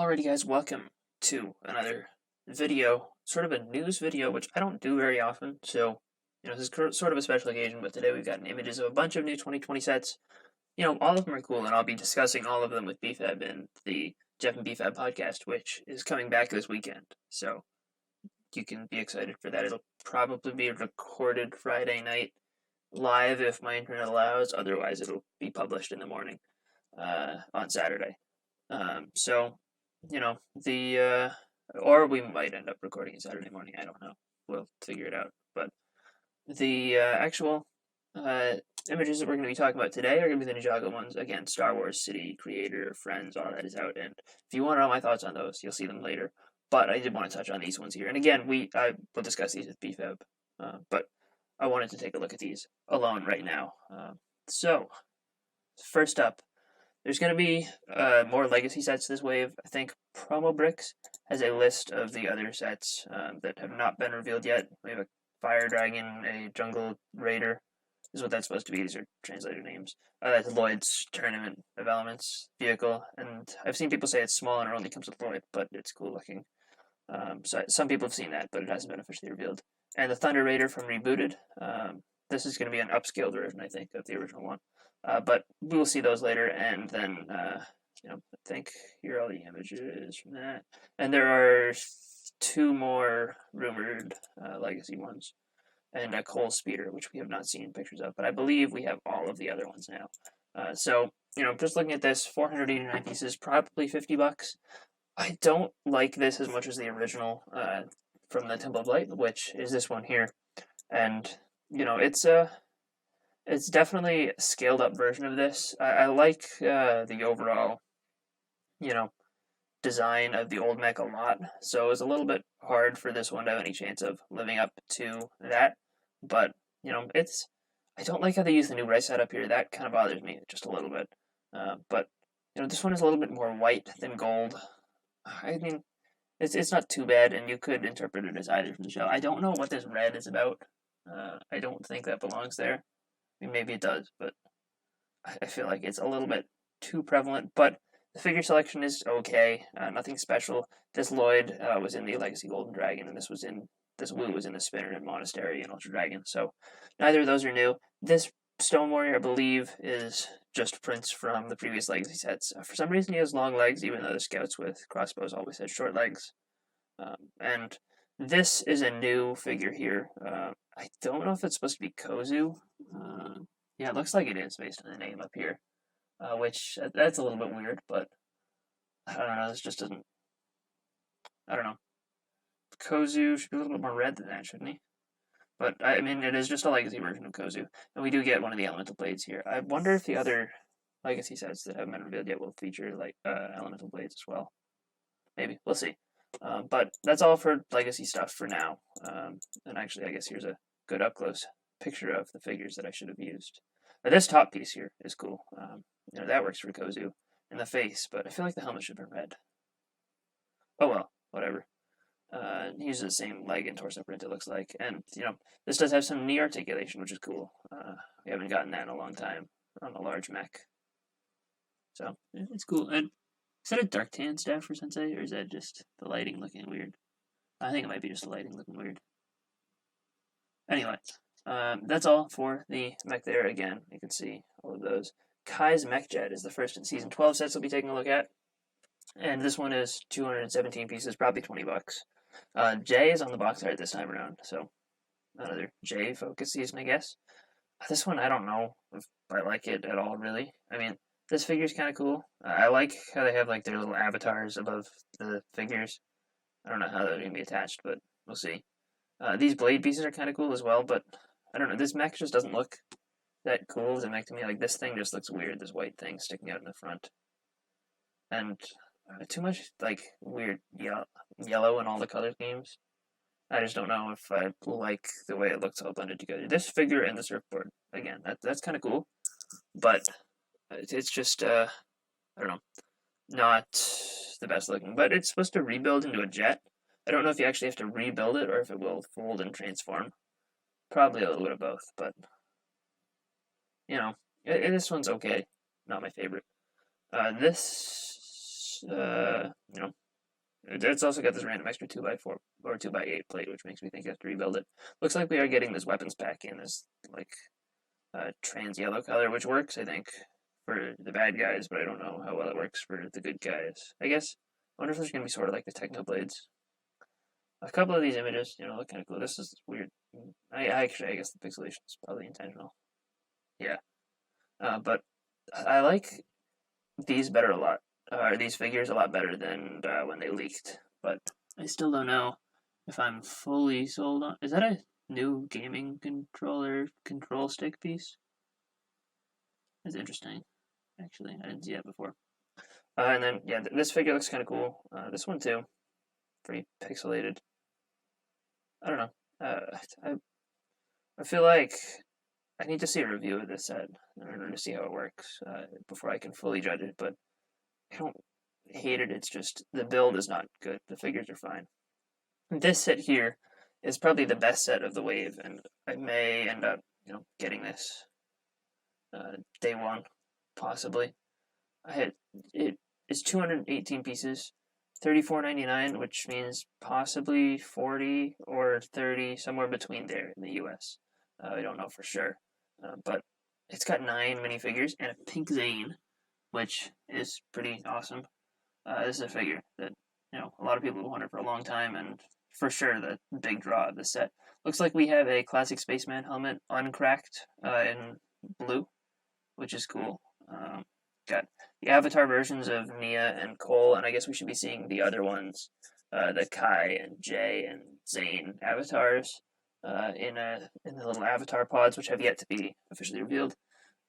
Alrighty guys, welcome to another video, sort of a news video, which I don't do very often, so, this is sort of a special occasion, but today we've got images of a bunch of new 2020 sets. All of them are cool, and I'll be discussing all of them with BFAB in the Jeff and BFAB podcast, which is coming back this weekend, so you can be excited for that. It'll probably be recorded Friday night, live if my internet allows, otherwise it'll be published in the morning, on Saturday. Or we might end up recording it Saturday morning. I don't know. We'll figure it out. But the actual images that we're going to be talking about today are going to be the Ninjago ones. Again, Star Wars City, Creator, Friends, all that is out. And if you want to know my thoughts on those, you'll see them later. But I did want to touch on these ones here. And again, I will discuss these with BFAB. But I wanted to take a look at these alone right now. So, first up, there's going to be more legacy sets this wave. I think Promo Bricks has a list of the other sets that have not been revealed yet. We have a Fire Dragon, a Jungle Raider, is what that's supposed to be. These are translated names. That's Lloyd's Tournament of Elements vehicle, and I've seen people say it's small and it only comes with Lloyd, but it's cool looking. So some people have seen that, but it hasn't been officially revealed. And the Thunder Raider from Rebooted. This is going to be an upscaled version, I think, of the original one. But we will see those later, and then, I think here are all the images from that. And there are two more rumored legacy ones, and a Cole Speeder, which we have not seen pictures of, but I believe we have all of the other ones now. Just looking at this, 489 pieces, probably $50. I don't like this as much as the original from the Temple of Light, which is this one here. And, it's definitely a scaled up version of this. I like the overall, design of the old mech a lot. So it was a little bit hard for this one to have any chance of living up to that. But, I don't like how they use the new right side up here. That kind of bothers me just a little bit. But this one is a little bit more white than gold. I mean, it's not too bad, and you could interpret it as either from the show. I don't know what this red is about. I don't think that belongs there. I mean, maybe it does, but I feel like it's a little bit too prevalent. But the figure selection is okay, nothing special. This Lloyd was in the Legacy Golden Dragon, and this Wu was in the Spinner and Monastery and Ultra Dragon. So neither of those are new. This Stone Warrior, I believe, is just Prince from the previous Legacy sets. For some reason, he has long legs, even though the Scouts with crossbows always had short legs. And this is a new figure here. I don't know if it's supposed to be Kozu. Yeah, it looks like it is based on the name up here. Which, that's a little bit weird, but I don't know, this just doesn't... I don't know. Kozu should be a little bit more red than that, shouldn't he? But, I mean, it is just a Legacy version of Kozu. And we do get one of the Elemental Blades here. I wonder if the other Legacy sets that haven't been revealed yet will feature, Elemental Blades as well. Maybe. We'll see. But that's all for Legacy stuff for now. And actually, I guess here's a good up-close picture of the figures that I should have used. Now, this top piece here is cool. That works for Kozu in the face, but I feel like the helmet should have been red. Oh well, whatever. He uses the same leg and torso print, it looks like. And, this does have some knee articulation, which is cool. We haven't gotten that in a long time on a large mech. So, it's cool. And is that a dark tan staff for Sensei, or is that just the lighting looking weird? I think it might be just the lighting looking weird. Anyway, that's all for the mech there. Again, you can see all of those. Kai's Mech Jet is the first in Season 12 sets we'll be taking a look at. And this one is 217 pieces, probably $20. J is on the box art this time around, so another J focus season, I guess. This one, I don't know if I like it at all, really. I mean, this figure's kind of cool. I like how they have, their little avatars above the figures. I don't know how they're going to be attached, but we'll see. These blade pieces are kind of cool as well, but I don't know. This mech just doesn't look that cool as a mech to me. This thing just looks weird, this white thing sticking out in the front. And too much, weird yellow in all the color schemes. I just don't know if I like the way it looks all blended together. This figure and the surfboard, again, that's kind of cool, but it's just, I don't know, not the best looking. But it's supposed to rebuild into a jet. I don't know if you actually have to rebuild it or if it will fold and transform. Probably a little bit of both, but, this one's okay. Not my favorite. This you know, it's also got this random extra 2x4 or 2x8 plate, which makes me think I have to rebuild it. Looks like we are getting this weapons pack in this, like, trans yellow color, which works, I think, for the bad guys, but I don't know how well it works for the good guys. I guess, I wonder if there's going to be sort of like the Technoblades. A couple of these images, look kind of cool. This is weird. I guess the pixelation is probably intentional. Yeah. But I like these better a lot, or these figures a lot better than when they leaked. But I still don't know if I'm fully sold on. Is that a new gaming controller control stick piece? That's interesting. Actually, I didn't see that before. And then, yeah, this figure looks kind of cool. This one too, pretty pixelated. I don't know. I feel like I need to see a review of this set in order to see how it works before I can fully judge it. But I don't hate it. It's just the build is not good. The figures are fine. This set here is probably the best set of the wave, and I may end up, getting this day one, possibly. It's 218 pieces, $34.99, which means possibly 40 or 30, somewhere between there in the U.S. I don't know for sure, but it's got 9 minifigures and a pink Zane, which is pretty awesome. This is a figure that a lot of people have wanted for a long time, and for sure the big draw of the set. Looks like we have a classic spaceman helmet uncracked in blue, which is cool. Got the Avatar versions of Nia and Cole, and I guess we should be seeing the other ones, the Kai and Jay and Zane avatars, in the little avatar pods, which have yet to be officially revealed.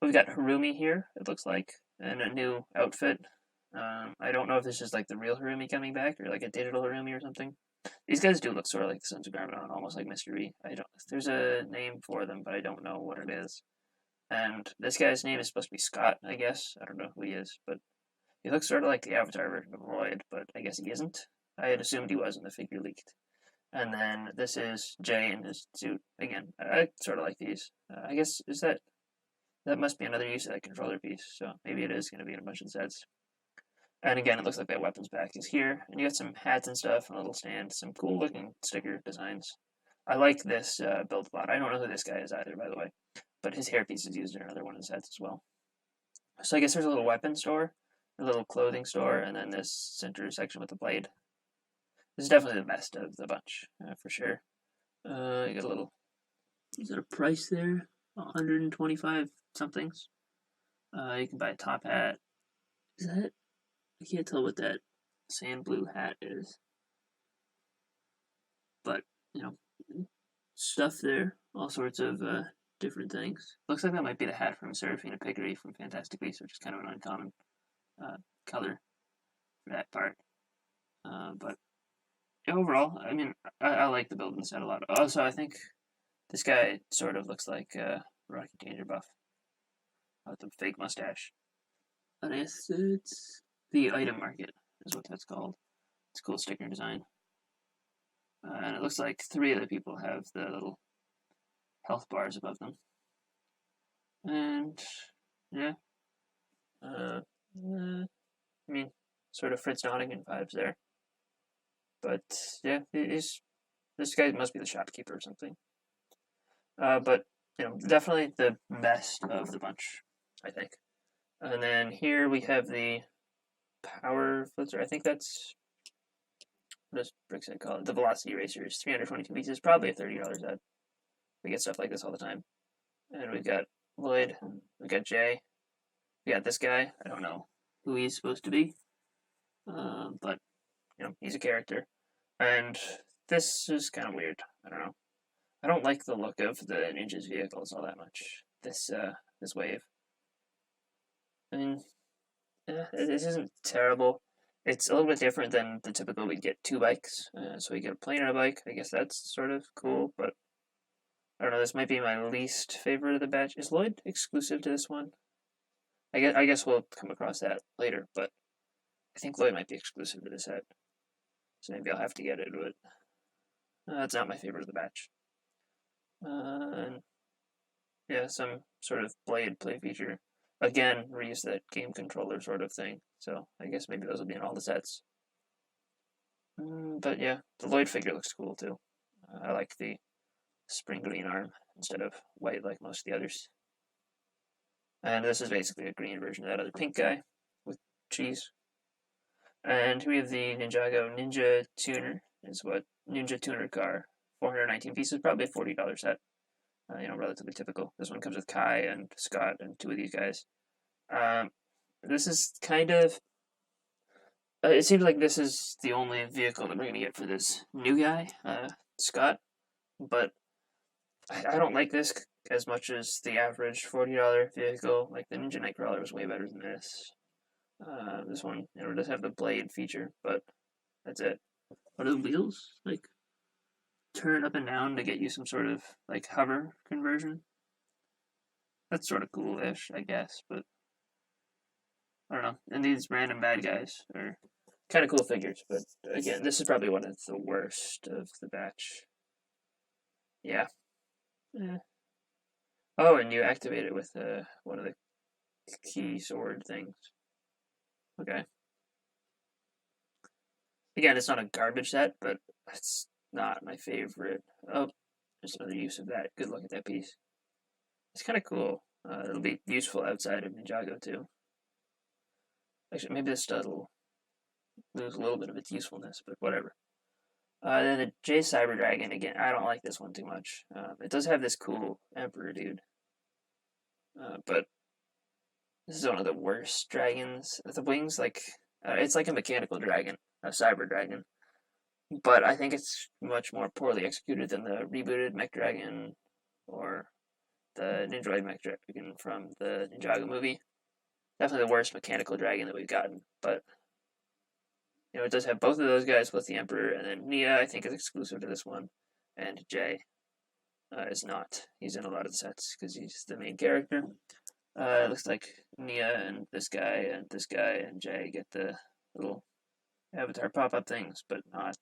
We've got Harumi here, it looks like, in a new outfit. I don't know if this is like the real Harumi coming back or like a digital Harumi or something. These guys do look sort of like the Sons of Garmadon, almost like Mystery. There's a name for them, but I don't know what it is. And this guy's name is supposed to be Scott, I guess. I don't know who he is, but he looks sort of like the Avatar version of Lloyd, but I guess he isn't. I had assumed he was when the figure leaked. And then this is Jay in his suit. Again, I sort of like these. I guess, that must be another use of that controller piece, so maybe it is going to be in a bunch of sets. And again, it looks like that weapons pack is here. And you got some hats and stuff, and a little stand, some cool looking sticker designs. I like this build a lot. I don't know who this guy is either, by the way, but his hairpiece is used in another one of the sets as well. So I guess there's a little weapon store, a little clothing store, and then this center section with the blade. This is definitely the best of the bunch, for sure. You got a little. Is that a price there? 125 somethings. You can buy a top hat. Is that? I can't tell what that sand blue hat is. But, stuff there. All sorts of different things. Looks like that might be the hat from Seraphina Pickery from Fantastic Beasts, which is kind of an uncommon color for that part. But overall, I mean, I like the build in the set a lot. Also, I think this guy sort of looks like Rocky Danger Buff with the fake mustache. But it's the item market is what that's called. It's a cool sticker design. And it looks like 3 other people have the little health bars above them. And, yeah. I mean, sort of Fritz Nottingham vibes there. But, yeah, this guy must be the shopkeeper or something. But, definitely the best of the bunch, I think. And then here we have the Power Flitzer. I think that's, what does Brickset call it? The Velocity Racers. 322 pieces, probably a $30 set. We get stuff like this all the time. And we've got Lloyd, we've got Jay, we got this guy. I don't know who he's supposed to be, but he's a character. And this is kind of weird. I don't know. I don't like the look of the Ninja's vehicles all that much. This wave. I mean, this isn't terrible. It's a little bit different than the typical we get 2 bikes. So we get a plane and a bike. I guess that's sort of cool, but I don't know. This might be my least favorite of the batch. Is Lloyd exclusive to this one? I guess we'll come across that later, but I think Lloyd might be exclusive to this set. So maybe I'll have to get it, but that's not my favorite of the batch. And yeah, some sort of blade play feature. again, reuse that game controller sort of thing. So I guess maybe those will be in all the sets. But yeah, the Lloyd figure looks cool too. I like the spring green arm instead of white like most of the others. And this is basically a green version of that other pink guy with cheese. And we have the Ninjago Ninja Tuner, is what Ninja Tuner car, 419 pieces, probably a $40 set. Relatively typical. This one comes with Kai and Scott and two of these guys. This is kind of. It seems like this is the only vehicle that we're going to get for this new guy, Scott. But I don't like this as much as the average $40 vehicle. Like the Ninja Nightcrawler was way better than this. This one, does have the blade feature, but that's it. What are the wheels? Like, turn up and down to get you some sort of, like, hover conversion? That's sort of cool-ish, I guess, but I don't know. And these random bad guys are kind of cool figures, but again, this is probably one of the worst of the batch. Yeah. Oh, and you activate it with one of the key sword things. Okay. Again, it's not a garbage set, but it's not my favorite. Oh, there's another use of that. Good look at that piece. It's kind of cool. It'll be useful outside of Ninjago too. Actually, maybe this stud will lose a little bit of its usefulness, but whatever. Then the J Cyber Dragon, again, I don't like this one too much. It does have this cool Emperor dude. But this is one of the worst dragons. The wings, it's like a mechanical dragon, a cyber dragon. But I think it's much more poorly executed than the rebooted Mech Dragon or the Nindroid Mech Dragon from the Ninjago movie. Definitely the worst mechanical dragon that we've gotten. But, it does have both of those guys plus the Emperor. And then Nia, I think, is exclusive to this one. And Jay is not. He's in a lot of the sets because he's the main character. It looks like Nia and this guy and Jay get the little avatar pop-up things, but not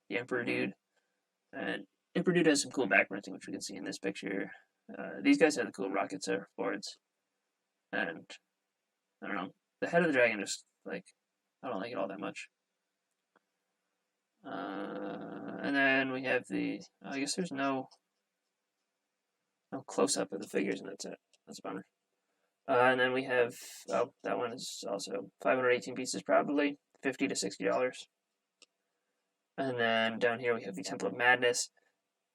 the Emperor dude. And Emperor dude has some cool backprinting, which we can see in this picture. These guys have the cool rocket surfboards. And, I don't know, the head of the dragon is, I don't like it all that much. And then we have I guess there's no close-up of the figures in that set. That's a bummer. And then we have, that one is also 518 pieces, probably $50 to $60. And then down here we have the Temple of Madness,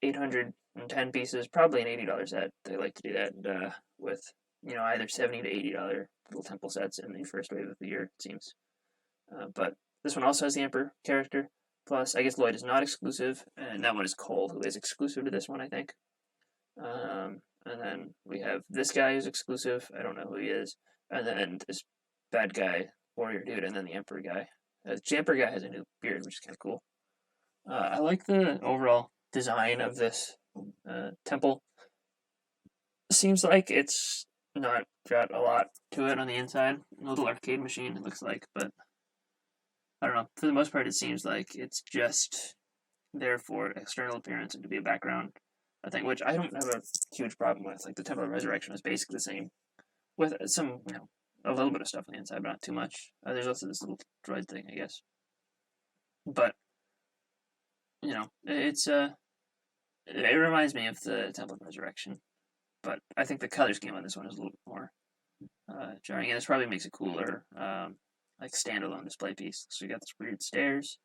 810 pieces, probably an $80 set. They like to do that with, either $70 to $80 little temple sets in the first wave of the year, it seems. But this one also has the Emperor character. Plus, I guess Lloyd is not exclusive, and that one is Cole, who is exclusive to this one, I think. And then we have this guy who's exclusive. I don't know who he is. And then this bad guy, warrior dude, and then the Emperor guy. The Emperor guy has a new beard, which is kind of cool. I like the overall design of this temple. Seems like it's not got a lot to it on the inside. A little arcade machine, it looks like, but I don't know. For the most part, it seems like it's just there for external appearance and to be a background, I think, which I don't have a huge problem with. Like, the Temple of Resurrection is basically the same, with some, a little bit of stuff on the inside, but not too much. There's also this little droid thing, I guess. But, it's, it reminds me of the Temple of Resurrection, but I think the color scheme on this one is a little bit more jarring, and this probably makes a cooler, standalone display piece. So you got this weird stairs,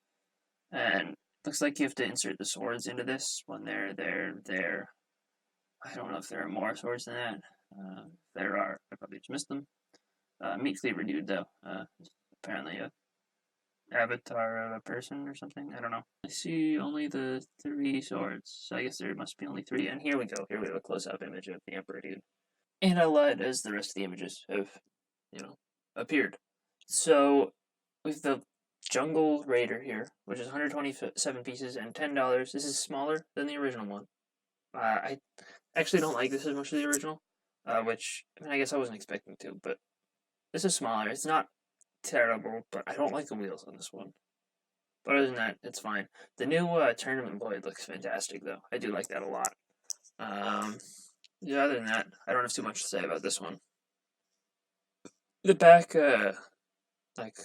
and looks like you have to insert the swords into this when they're there. I don't know if there are more swords than that. There are. I probably just missed them. Meat Cleaver dude, though. Apparently a avatar of a person or something. I don't know. I see only the 3 swords, so I guess there must be only 3. And here we go. Here we have a close-up image of the Emperor dude. And I lied, as the rest of the images have, appeared. So, with the Jungle Raider here, which is 127 pieces and $10. This is smaller than the original one. I actually don't like this as much as the original, which, I guess I wasn't expecting to, but this is smaller. It's not terrible, but I don't like the wheels on this one. But other than that, it's fine. The new Tournament Lloyd looks fantastic, though. I do like that a lot. Yeah, other than that, I don't have too much to say about this one. The back, like,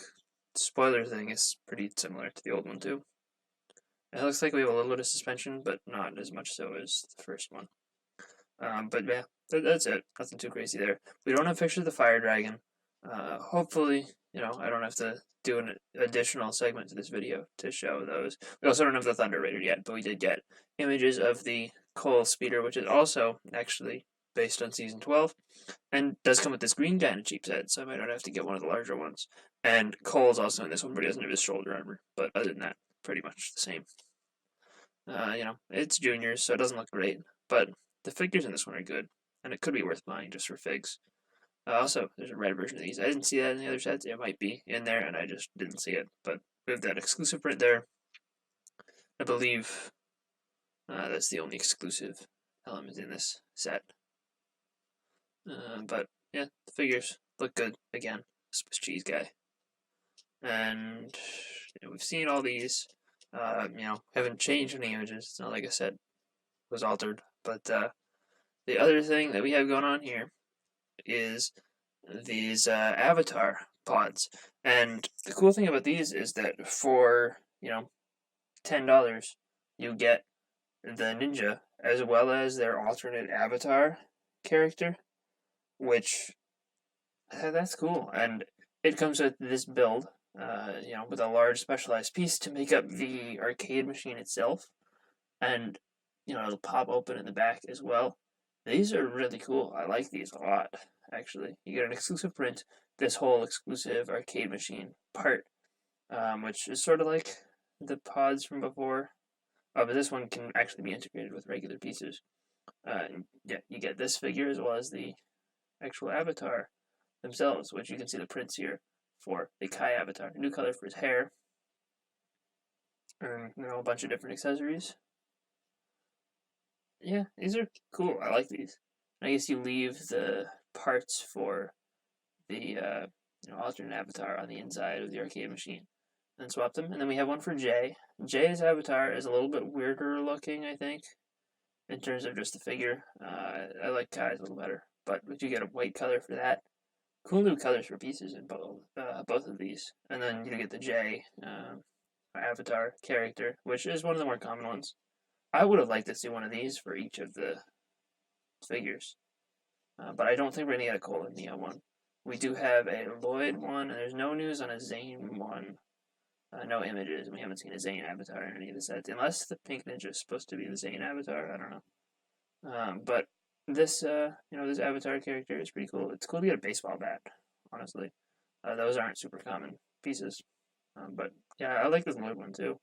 spoiler thing is pretty similar to the old one, too. It looks like we have a little bit of suspension, but not as much so as the first one. But yeah, that's it. Nothing too crazy there. We don't have pictures of the fire dragon. Hopefully, I don't have to do an additional segment to this video to show those. We also don't have the Thunder Raider yet, but we did get images of the Cole Speeder, which is also actually based on Season 12, and does come with this green guy in a cheap set, so I might not have to get one of the larger ones. And Cole's also in this one, but he doesn't have his shoulder armor. But other than that, pretty much the same. It's juniors, so it doesn't look great, but the figures in this one are good, and it could be worth buying just for figs. Also, there's a red version of these. I didn't see that in the other sets. It might be in there, and I just didn't see it. But we have that exclusive print there. I believe that's the only exclusive element in this set. But yeah, the figures look good again. Swiss cheese guy, and we've seen all these. Haven't changed any images. It's not like I said was altered, but the other thing that we have going on here is these avatar pods. And the cool thing about these is that for, $10, you get the ninja as well as their alternate avatar character, which that's cool. And it comes with this build, with a large specialized piece to make up the arcade machine itself. And, it'll pop open in the back as well. These are really cool. I like these a lot, actually. You get an exclusive print, this whole exclusive arcade machine part, which is sort of like the pods from before. But this one can actually be integrated with regular pieces. You get this figure as well as the actual avatar themselves, which you can see the prints here for the Kai avatar. A new color for his hair, and a bunch of different accessories. Yeah, these are cool. I like these. I guess you leave the parts for the alternate avatar on the inside of the arcade machine and swap them. And then we have one for Jay. Jay's avatar is a little bit weirder looking, I think, in terms of just the figure. I like Kai's a little better, but we do get a white color for that. Cool new colors for pieces in both of these. And then you get the Jay avatar character, which is one of the more common ones. I would have liked to see one of these for each of the figures, but I don't think we're going to get a Cole and Neo one. We do have a Lloyd one, and there's no news on a Zane one. No images, and we haven't seen a Zane avatar in any of the sets, unless the Pink Ninja is supposed to be the Zane avatar. I don't know. But this, this avatar character is pretty cool. It's cool to get a baseball bat, honestly. Those aren't super common pieces. But yeah, I like this Lloyd one too.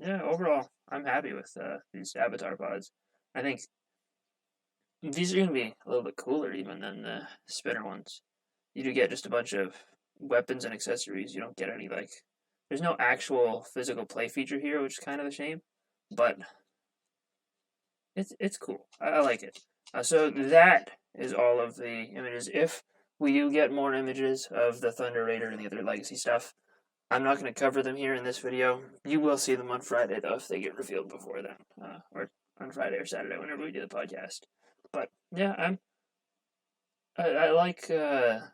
Yeah, overall, I'm happy with these avatar pods. I think these are going to be a little bit cooler even than the spinner ones. You do get just a bunch of weapons and accessories. You don't get any, there's no actual physical play feature here, which is kind of a shame, but it's cool. I like it. So that is all of the images. If we do get more images of the Thunder Raider and the other Legacy stuff, I'm not going to cover them here in this video. You will see them on Friday, though, if they get revealed before then, or on Friday or Saturday, whenever we do the podcast. But yeah, I like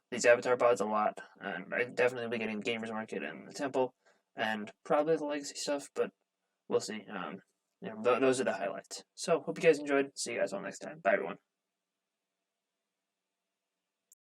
these avatar pods a lot, and I definitely will be getting Gamers Market and the Temple, and probably the Legacy stuff, but we'll see. Those are the highlights. So, hope you guys enjoyed. See you guys all next time. Bye, everyone.